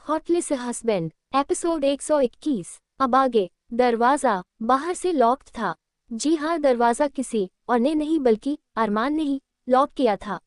Hotlist husband episode 121। अब आगे। दरवाजा बाहर से लॉक्ड था। जी हाँ, दरवाजा किसी और ने नहीं बल्कि अरमान ने ही लॉक किया था,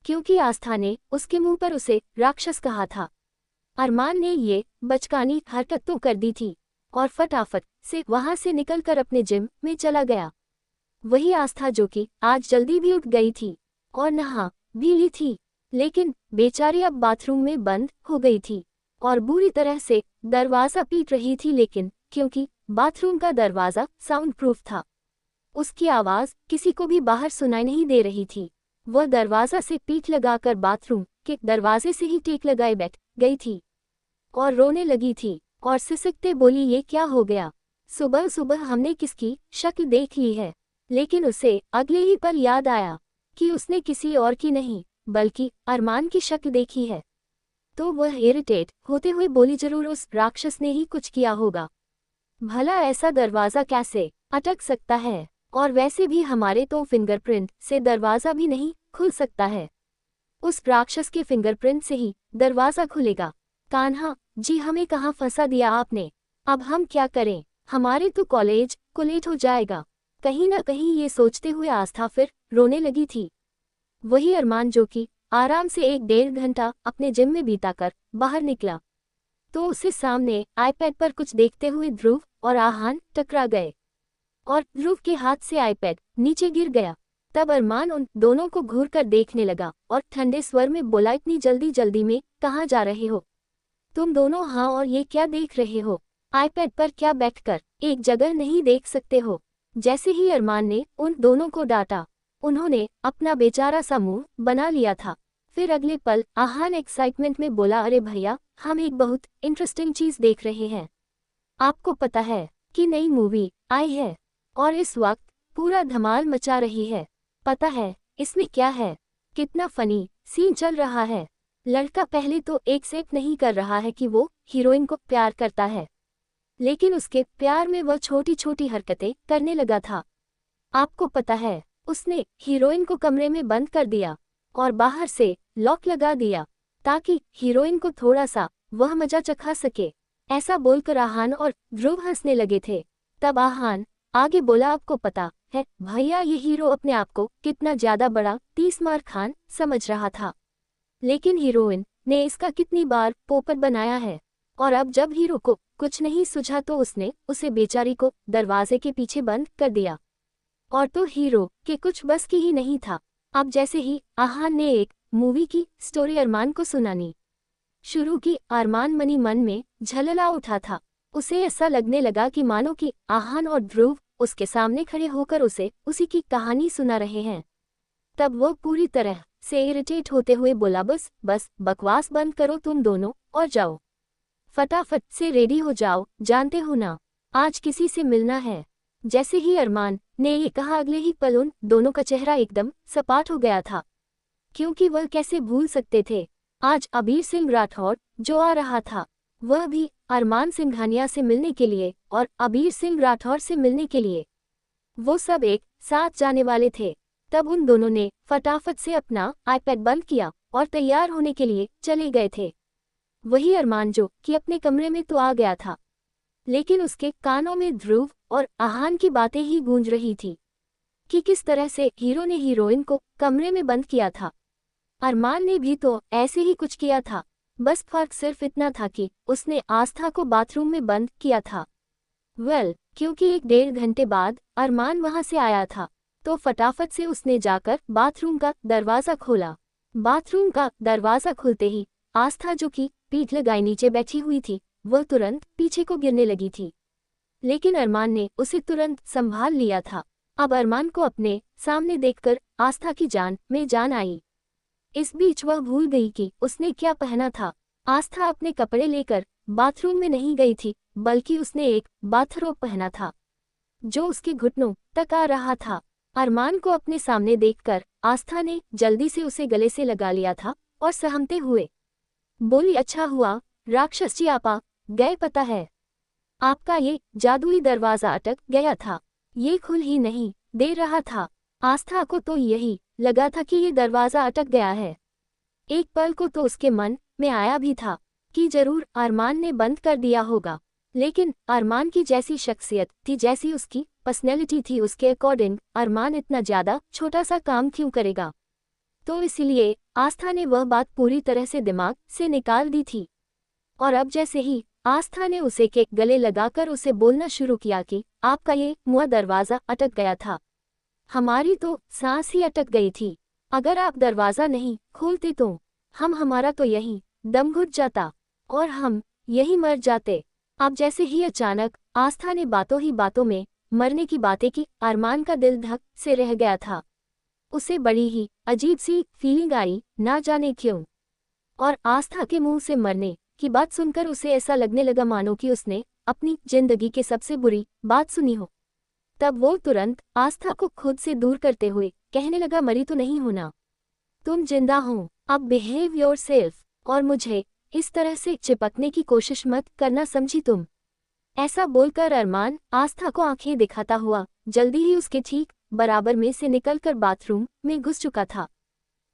क्योंकि आस्था ने उसके मुंह पर उसे राक्षस कहा था। अरमान ने ये बचकानी हरकत तो कर दी थी और फटाफट से वहां से निकलकर अपने जिम में चला गया। वही आस्था जो कि आज जल्दी भी उठ गई थी और नहा भी ली थी, लेकिन बेचारी अब बाथरूम में बंद हो गई थी और बुरी तरह से दरवाजा पीट रही थी। लेकिन क्योंकि बाथरूम का दरवाजा साउंड प्रूफ था, उसकी आवाज किसी को भी बाहर सुनाई नहीं दे रही थी। वह दरवाजा से पीठ लगाकर बाथरूम के दरवाजे से ही टेक लगाए बैठ गई थी और रोने लगी थी और सिसकते बोली, ये क्या हो गया? सुबह सुबह हमने किसकी शक्ल देख ली है? लेकिन उसे अगले ही पल याद आया कि उसने किसी और की नहीं बल्कि अरमान की शक्ल देखी है। तो वह इरिटेट होते हुए बोली, जरूर उस राक्षस ने ही कुछ किया होगा। भला ऐसा दरवाजा कैसे अटक सकता है? और वैसे भी हमारे तो फिंगरप्रिंट से दरवाजा भी नहीं खुल सकता है। उस राक्षस के फिंगरप्रिंट से ही दरवाजा खुलेगा। कान्हा जी, हमें कहाँ फंसा दिया आपने? अब हम क्या करें? हमारे तो कॉलेज को लेट हो जाएगा। कहीं ना कहीं ये सोचते हुए आस्था फिर रोने लगी थी। वही अरमान जो कि आराम से 1-1.5 घंटा अपने जिम में बिताकर बाहर निकला, तो उसे सामने आईपैड पर कुछ देखते हुए ध्रुव और आहान टकरा गए और ध्रुव के हाथ से आईपैड नीचे गिर गया। तब अरमान उन दोनों को घूर कर देखने लगा और ठंडे स्वर में बोला, इतनी जल्दी जल्दी में कहाँ जा रहे हो तुम दोनों? हाँ, और ये क्या देख रहे हो? आईपैड पर क्या बैठकर एक जगह नहीं देख सकते हो? जैसे ही अरमान ने उन दोनों को डांटा, उन्होंने अपना बेचारा सा मुंह बना लिया था। फिर अगले पल आहान एक्साइटमेंट में बोला, अरे भैया, हम एक बहुत इंटरेस्टिंग चीज देख रहे हैं। आपको पता है कि नई मूवी आई है और इस वक्त पूरा धमाल मचा रही है। पता है इसमें क्या है? कितना फनी सीन चल रहा है। लड़का पहले तो एक्सेप्ट नहीं कर रहा है कि वो हीरोइन को प्यार करता है, लेकिन उसके प्यार में वह छोटी छोटी हरकतें करने लगा था। आपको पता है, उसने हीरोइन को कमरे में बंद कर दिया और बाहर से लॉक लगा दिया ताकि हीरोइन को थोड़ा सा वह मजा चखा सके। ऐसा बोलकर आहान और ध्रुव हंसने लगे थे। तब आहान आगे बोला, आपको पता है भैया, ये हीरो अपने आप को कितना ज्यादा बड़ा 30 मार खान समझ रहा था, लेकिन हीरोइन ने इसका कितनी बार पोपट बनाया है। और अब जब हीरो को कुछ नहीं सूझा तो उसने उसे बेचारी को दरवाजे के पीछे बंद कर दिया। और तो हीरो के कुछ बस की ही नहीं था। अब जैसे ही आहान ने एक मूवी की स्टोरी अरमान को सुनानी शुरू की, अरमान मनी मन में झलला उठा था। उसे ऐसा लगने लगा कि मानो कि आहान और ध्रुव उसके सामने खड़े होकर उसे उसी की कहानी सुना रहे हैं। तब वो पूरी तरह से इरिटेट होते हुए बोला, बस बस बकवास बंद करो तुम दोनों और जाओ, फटाफट से रेडी हो जाओ, जानते हो ना आज किसी से मिलना है। जैसे ही अरमान ने ये कहा, अगले ही पल उन दोनों का चेहरा एकदम सपाट हो गया था, क्योंकि वह कैसे भूल सकते थे आज अबीर सिंह राठौर जो आ रहा था, वह भी अरमान सिंघानिया से मिलने के लिए और अबीर सिंह राठौर से मिलने के लिए। वो सब एक साथ जाने वाले थे। तब उन दोनों ने फटाफट से अपना आईपैड बंद किया और तैयार होने के लिए चले गए थे। वही अरमान जो कि अपने कमरे में तो आ गया था, लेकिन उसके कानों में ध्रुव और आहान की बातें ही गूंज रही थी कि किस तरह से हीरो ने हीरोइन को कमरे में बंद किया था। अरमान ने भी तो ऐसे ही कुछ किया था, बस फर्क सिर्फ इतना था कि उसने आस्था को बाथरूम में बंद किया था। क्योंकि 1-1.5 घंटे बाद अरमान वहां से आया था, तो फटाफट से उसने जाकर बाथरूम का दरवाजा खोला। बाथरूम का दरवाजा खुलते ही आस्था जो कि पीठ लगाए नीचे बैठी हुई थी, वह तुरंत पीछे को गिरने लगी थी, लेकिन अरमान ने उसे तुरंत संभाल लिया था। अब अरमान को अपने सामने देखकर आस्था की जान में जान आई। इस बीच वह भूल गई कि उसने क्या पहना था। आस्था अपने कपड़े लेकर बाथरूम में नहीं गई थी, बल्कि उसने एक बाथरोब पहना था जो उसके घुटनों तक आ रहा था। अरमान को अपने सामने देखकर आस्था ने जल्दी से उसे गले से लगा लिया था और सहमते हुए बोली, अच्छा हुआ राक्षस जी आप आ गए, पता है आपका ये जादुई दरवाजा अटक गया था, ये खुल ही नहीं दे रहा था। आस्था को तो यही लगा था कि ये दरवाजा अटक गया है। एक पल को तो उसके मन में आया भी था कि जरूर अरमान ने बंद कर दिया होगा, लेकिन अरमान की जैसी शख्सियत थी, जैसी उसकी पर्सनैलिटी थी, उसके अकॉर्डिंग अरमान इतना ज़्यादा छोटा सा काम क्यों करेगा। तो इसलिए आस्था ने वह बात पूरी तरह से दिमाग से निकाल दी थी। और अब जैसे ही आस्था ने उसे के गले लगाकर उसे बोलना शुरू किया कि आपका ये मुआ दरवाज़ा अटक गया था, हमारी तो सांस ही अटक गई थी, अगर आप दरवाज़ा नहीं खोलते तो हमारा तो यहीं दम घुट जाता और हम यहीं मर जाते। अब जैसे ही अचानक आस्था ने बातों ही बातों में मरने की बातें की, अरमान का दिल धक से रह गया था। उसे बड़ी ही अजीब सी फीलिंग आई, ना जाने क्यों। और आस्था के मुंह से मरने की बात सुनकर उसे ऐसा लगने लगा मानो कि उसने अपनी जिंदगी की सबसे बुरी बात सुनी हो। तब वो तुरंत आस्था को खुद से दूर करते हुए कहने लगा, मरी तो नहीं होना, तुम जिंदा हो, अब बिहेव योरसेल्फ, और मुझे इस तरह से चिपकने की कोशिश मत करना, समझी तुम। ऐसा बोलकर अरमान आस्था को आंखें दिखाता हुआ जल्दी ही उसके ठीक बराबर में से निकलकर बाथरूम में घुस चुका था।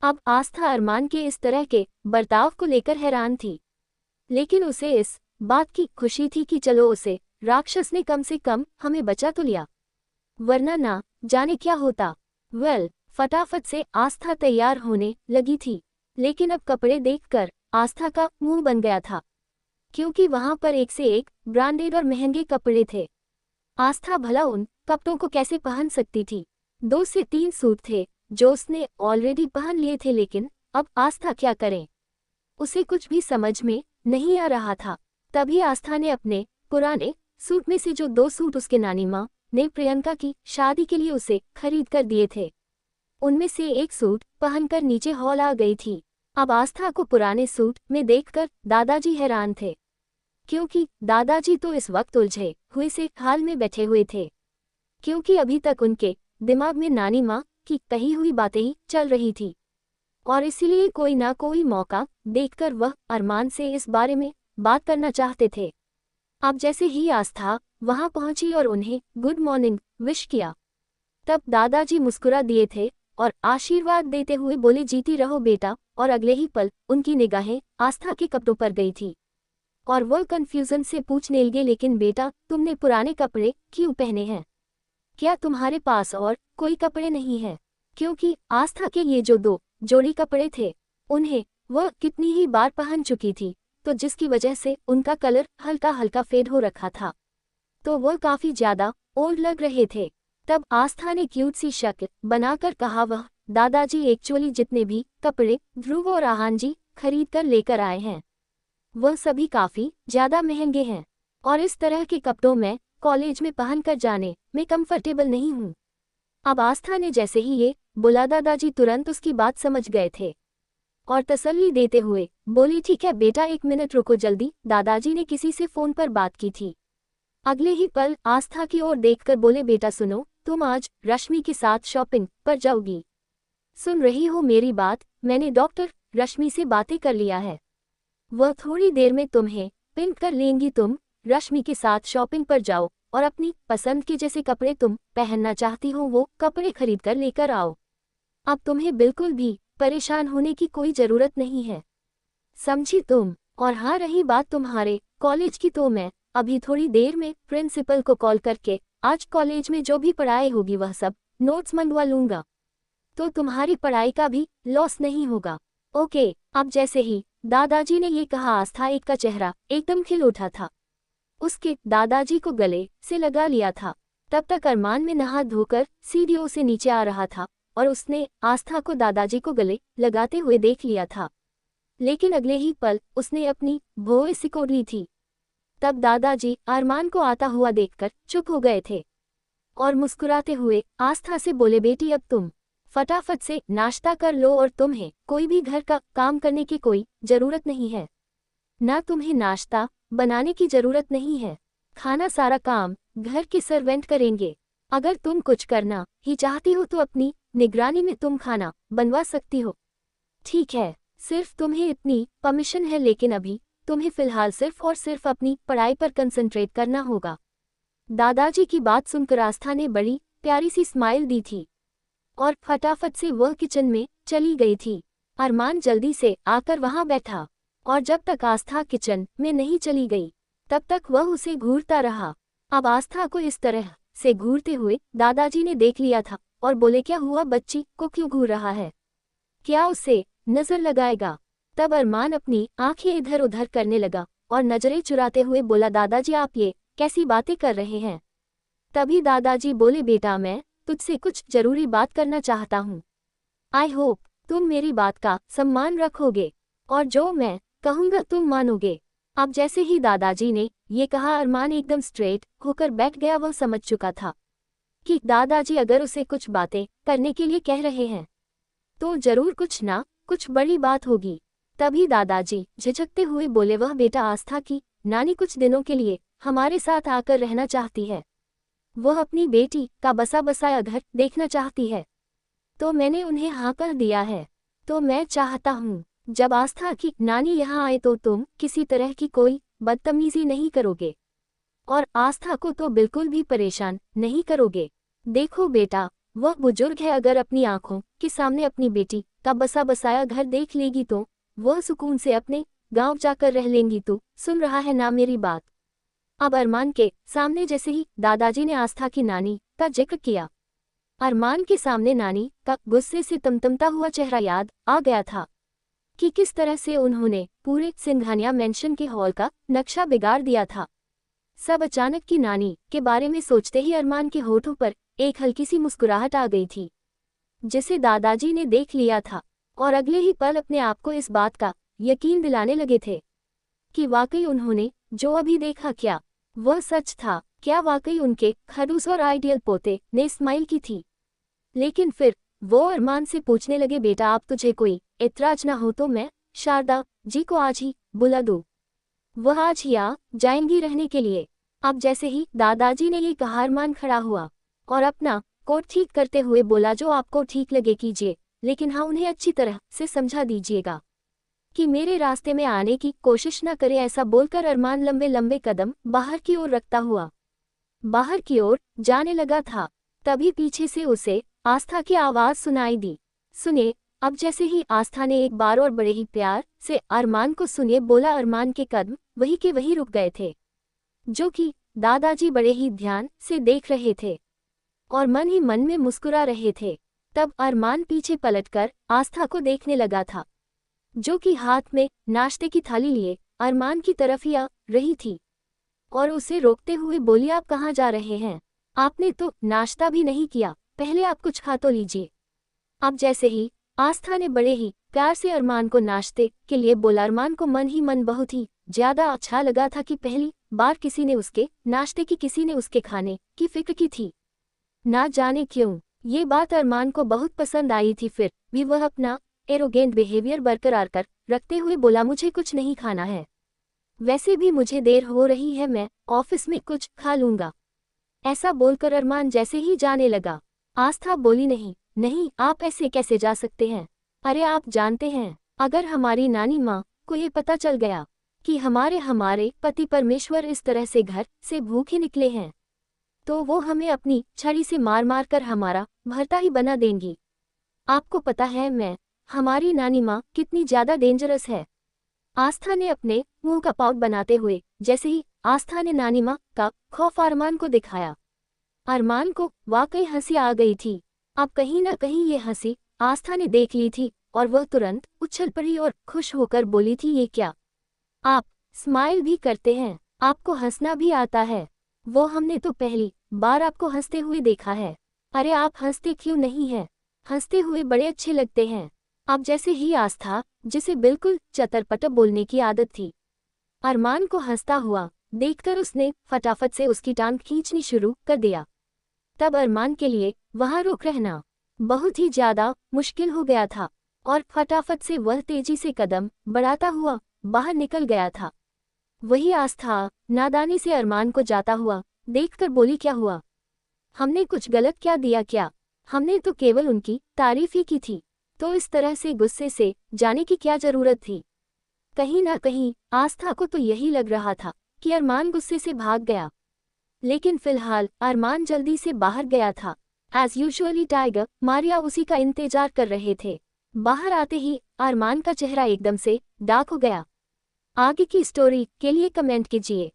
अब आस्था अरमान के इस तरह के बर्ताव को लेकर हैरान थी, लेकिन उसे इस बात की खुशी थी कि चलो उसे राक्षस ने कम से कम हमें बचा तो लिया, वरना ना जाने क्या होता। फटाफट से आस्था तैयार होने लगी थी, लेकिन अब कपड़े देखकर आस्था का मुंह बन गया था, क्योंकि वहां पर एक से एक ब्रांडेड और महंगे कपड़े थे। आस्था भला उन कपड़ों को कैसे पहन सकती थी। 2 से 3 सूट थे जो उसने ऑलरेडी पहन लिए थे, लेकिन अब आस्था क्या करे, उसे कुछ भी समझ में नहीं आ रहा था। तभी आस्था ने अपने पुराने सूट में से जो 2 सूट उसके नानी माँ ने प्रियंका की शादी के लिए उसे खरीद कर दिए थे, उनमें से एक सूट पहनकर नीचे हॉल आ गई थी। अब आस्था को पुराने सूट में देखकर दादाजी हैरान थे, क्योंकि दादाजी तो इस वक्त उलझे हुए से हाल में बैठे हुए थे, क्योंकि अभी तक उनके दिमाग में नानी माँ की कही हुई बातें ही चल रही थी, और इसीलिए कोई ना कोई मौका देखकर वह अरमान से इस बारे में बात करना चाहते थे। अब जैसे ही आस्था वहां पहुंची और उन्हें गुड मॉर्निंग विश किया, तब दादाजी मुस्कुरा दिए थे और आशीर्वाद देते हुए बोले, जीती रहो बेटा। और अगले ही पल उनकी निगाहें आस्था के कपड़ों पर गई थी और वह कंफ्यूजन से पूछने लगे, लेकिन बेटा तुमने पुराने कपड़े क्यों पहने हैं, क्या तुम्हारे पास और कोई कपड़े नहीं है? क्योंकि आस्था के ये जो 2 जोड़ी कपड़े थे उन्हें वह कितनी ही बार पहन चुकी थी, तो जिसकी वजह से उनका कलर हल्का हल्का फेड हो रखा था, तो वह काफी ज्यादा ओल्ड लग रहे थे। तब आस्था ने क्यूट सी शक्ल बनाकर कहा, वह दादाजी एक्चुअली जितने भी कपड़े ध्रुव और आहान जी खरीद कर लेकर आए हैं वह सभी काफी ज्यादा महंगे हैं, और इस तरह के कपड़ों में कॉलेज में पहनकर जाने में कंफर्टेबल नहीं हूँ। अब आस्था ने जैसे ही ये बोला, दादाजी तुरंत उसकी बात समझ गए थे और तसल्ली देते हुए बोली, ठीक है बेटा 1 मिनट रुको, जल्दी। दादाजी ने किसी से फोन पर बात की थी। अगले ही पल आस्था की ओर देखकर बोले, बेटा सुनो, तुम आज रश्मि के साथ शॉपिंग पर जाओगी, सुन रही हो मेरी बात? मैंने डॉक्टर रश्मि से बातें कर लिया है, वह थोड़ी देर में तुम्हें पिक कर लेंगी। तुम रश्मि के साथ शॉपिंग पर जाओ और अपनी पसंद के जैसे कपड़े तुम पहनना चाहती हो वो कपड़े खरीद कर लेकर आओ। अब तुम्हें बिल्कुल भी परेशान होने की कोई जरूरत नहीं है, समझी तुम? और हाँ, रही बात तुम्हारे कॉलेज की, तो मैं अभी थोड़ी देर में प्रिंसिपल को कॉल करके आज कॉलेज में जो भी पढ़ाई होगी वह सब नोट्स मंगवा लूंगा, तो तुम्हारी पढ़ाई का भी लॉस नहीं होगा। ओके। अब जैसे ही दादाजी ने ये कहा, आस्था एक का चेहरा एकदम खिल उठा था, उसके दादाजी को गले से लगा लिया था। तब तक अरमान में नहा धोकर सीढ़ियों से नीचे आ रहा था और उसने आस्था को दादाजी को गले लगाते हुए देख लिया था, लेकिन अगले ही पल उसने अपनी भौहें सिकोड़ ली थी। तब दादाजी अरमान को आता हुआ देखकर चुप हो गए थे और मुस्कुराते हुए आस्था से बोले, बेटी अब तुम फटाफट से नाश्ता कर लो और तुम्हें कोई भी घर का काम करने की कोई जरूरत नहीं है, ना तुम्हें नाश्ता बनाने की जरूरत नहीं है, खाना सारा काम घर के सर्वेंट करेंगे। अगर तुम कुछ करना ही चाहती हो तो अपनी निगरानी में तुम खाना बनवा सकती हो, ठीक है? सिर्फ तुम्हें इतनी परमिशन है, लेकिन अभी तुम्हें फिलहाल सिर्फ और सिर्फ अपनी पढ़ाई पर कंसंट्रेट करना होगा। दादाजी की बात सुनकर आस्था ने बड़ी प्यारी सी स्माइल दी थी और फटाफट से वह किचन में चली गई थी। अरमान जल्दी से आकर वहां बैठा और जब तक आस्था किचन में नहीं चली गई तब तक वह उसे घूरता रहा। अब आस्था को इस तरह से घूरते हुए दादाजी ने देख लिया था और बोले, क्या हुआ, बच्ची को क्यों घूर रहा है, क्या उसे नजर लगाएगा। तब अरमान अपनी आंखें इधर उधर करने लगा और नजरें चुराते हुए बोला, दादाजी आप ये कैसी बातें कर रहे हैं। तभी दादाजी बोले, बेटा मैं तुझसे कुछ जरूरी बात करना चाहता हूँ। आई होप तुम मेरी बात का सम्मान रखोगे और जो मैं कहूँगा तुम मानोगे। अब जैसे ही दादाजी ने ये कहा अरमान एकदम स्ट्रेट होकर बैठ गया। वह समझ चुका था कि दादाजी अगर उसे कुछ बातें करने के लिए कह रहे हैं तो जरूर कुछ ना कुछ बड़ी बात होगी। तभी दादाजी झिझकते हुए बोले, वह बेटा आस्था की नानी कुछ दिनों के लिए हमारे साथ आकर रहना चाहती है। वह अपनी बेटी का बसा बसाया घर देखना चाहती है, तो मैंने उन्हें हाँ कर दिया है। तो मैं चाहता हूँ जब आस्था की नानी यहाँ आए तो तुम किसी तरह की कोई बदतमीजी नहीं करोगे और आस्था को तो बिल्कुल भी परेशान नहीं करोगे। देखो बेटा, वह बुजुर्ग है, अगर अपनी आंखों के सामने अपनी बेटी का बसा बसाया घर देख लेगी तो वह सुकून से अपने गांव जाकर रह लेंगी। तू सुन रहा है ना मेरी बात। अब अरमान के सामने जैसे ही दादाजी ने आस्था की नानी का जिक्र किया, अरमान के सामने नानी का गुस्से से तमतमता हुआ चेहरा याद आ गया था कि किस तरह से उन्होंने पूरे सिंघानिया मेंशन के हॉल का नक्शा बिगाड़ दिया था। सब अचानक की नानी के बारे में सोचते ही अरमान के होठों पर एक हल्की सी मुस्कुराहट आ गई थी, जिसे दादाजी ने देख लिया था और अगले ही पल अपने आप को इस बात का यकीन दिलाने लगे थे कि वाकई उन्होंने जो अभी देखा क्या वह सच था। क्या वाकई उनके खड़ूस और आइडियल पोते ने स्माइल की थी। लेकिन फिर वो अरमान से पूछने लगे, बेटा आप तुझे कोई एतराज ना हो तो मैं शारदा जी को आज ही बुला दूं, वह आज ही आ जाएंगी रहने के लिए। अब जैसे ही दादाजी ने ये कहा अरमान खड़ा हुआ और अपना कोट ठीक करते हुए बोला, जो आपको ठीक लगे कीजिए, लेकिन हाँ उन्हें अच्छी तरह से समझा दीजिएगा कि मेरे रास्ते में आने की कोशिश न करे। ऐसा बोलकर अरमान लंबे लंबे कदम बाहर की ओर रखता हुआ बाहर की ओर जाने लगा था। तभी पीछे से उसे आस्था की आवाज सुनाई दी, सुनिए। अब जैसे ही आस्था ने एक बार और बड़े ही प्यार से अरमान को सुनिए बोला, अरमान के कदम वही के वही रुक गए थे, जो कि दादाजी बड़े ही ध्यान से देख रहे थे और मन ही मन में मुस्कुरा रहे थे। तब अरमान पीछे पलटकर आस्था को देखने लगा था, जो कि हाथ में नाश्ते की थाली लिए अरमान की तरफ ही आ रही थी और उसे रोकते हुए बोली, आप कहाँ जा रहे हैं, आपने तो नाश्ता भी नहीं किया, पहले आप कुछ खा तो लीजिए। अब जैसे ही आस्था ने बड़े ही प्यार से अरमान को नाश्ते के लिए बोला, अरमान को मन ही मन बहुत ही ज्यादा अच्छा लगा था कि पहली बार किसी ने उसके नाश्ते की, किसी ने उसके खाने की फिक्र की थी। ना जाने क्यों ये बात अरमान को बहुत पसंद आई थी। फिर भी वह अपना एरोगेंट बिहेवियर बरकरार कर रखते हुए बोला, मुझे कुछ नहीं खाना है, वैसे भी मुझे देर हो रही है, मैं ऑफिस में कुछ खा लूंगा। ऐसा बोलकर अरमान जैसे ही जाने लगा, आस्था बोली, नहीं नहीं, आप ऐसे कैसे जा सकते हैं। अरे आप जानते हैं, अगर हमारी नानी माँ को ये पता चल गया कि हमारे पति परमेश्वर इस तरह से घर से भूखे निकले हैं तो वो हमें अपनी छड़ी से मार मार कर हमारा भरता ही बना देंगी। आपको पता है हमारी नानी माँ कितनी ज्यादा डेंजरस है। आस्था ने अपने मुंह का पाउट बनाते हुए जैसे ही आस्था ने नानी माँ का खौफ अरमान को दिखाया, अरमान को वाकई हंसी आ गई थी। अब कहीं न कहीं ये हंसी आस्था ने देख ली थी और वह तुरंत उछल पड़ी और खुश होकर बोली थी, ये क्या, आप स्माइल भी करते हैं, आपको हंसना भी आता है। वो हमने तो पहली बार आपको हंसते हुए देखा है। अरे आप हंसते क्यों नहीं हैं, हंसते हुए बड़े अच्छे लगते हैं। अब जैसे ही आस्था, जिसे बिल्कुल चतरपटर बोलने की आदत थी, अरमान को हंसता हुआ देखकर उसने फटाफट से उसकी टांग खींचनी शुरू कर दिया। तब अरमान के लिए वहां रुक रहना बहुत ही ज्यादा मुश्किल हो गया था और फटाफट से वह तेजी से कदम बढ़ाता हुआ बाहर निकल गया था। वही आस्था नादानी से अरमान को जाता हुआ देखकर बोली, क्या हुआ, हमने कुछ गलत क्या दिया क्या, हमने तो केवल उनकी तारीफ ही की थी, तो इस तरह से गुस्से से जाने की क्या जरूरत थी। कहीं ना कहीं आस्था को तो यही लग रहा था कि अरमान गुस्से से भाग गया, लेकिन फिलहाल अरमान जल्दी से बाहर गया था। एज यूजुअली टाइगर मारिया उसी का इंतजार कर रहे थे। बाहर आते ही अरमान का चेहरा एकदम से डार्क हो गया आगे की स्टोरी के लिए कमेंट कीजिए।